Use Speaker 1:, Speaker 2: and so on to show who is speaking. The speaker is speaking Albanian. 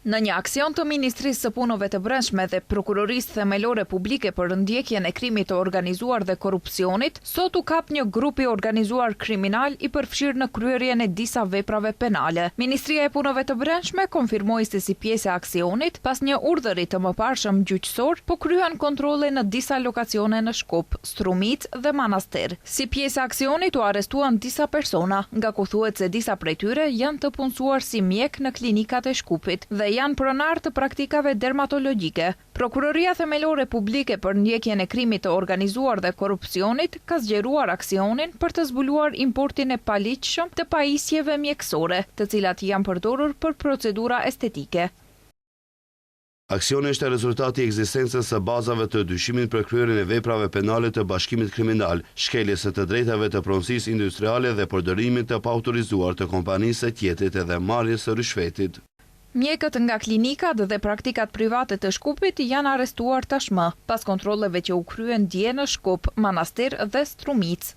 Speaker 1: Në një aksion të Ministrisë së Punëve të Brendshme dhe Prokurorisë Themelore Publike për ndjekjen e krimit të organizuar dhe korrupsionit, sot u kap një grup i organizuar kriminal i përfshirë në kryerjen e disa veprave penale. Ministria e Punëve të Brendshme konfirmoi se si pjesë e aksionit, pas një urdhëri të mëparshëm gjyqësor, po kryen kontrolle në disa lokacione në Shkup, Strumic dhe Manastir. Si pjesë e aksionit u arrestuan disa persona, nga ku thuhet se disa prej tyre janë të punësuar si mjek në klinikat e Shkupit dhe janë pronar të praktikave dermatologjike. Prokuroria Themelore Publike për ndjekjen e krimit të organizuar dhe korrupsionit ka zgjeruar aksionin për të zbuluar importin e paligjshëm të pajisjeve mjekësore, të cilat janë përdorur për procedura estetike.
Speaker 2: Aksioni është rezultati i ekzistencës së bazave të dyshimit për kryerjen e veprave penale të bashkimit kriminal, shkeljes së të drejtave të pronësisë industriale dhe përdorimit të paautorizuar të kompanisë së tjetrit edhe marrjes së rishvetit.
Speaker 1: Mjekët nga klinikat dhe praktikat private të Shkupit janë arrestuar tashmë, pas kontrolleve që u kryen dje në Shkup, Manastir dhe Strumic.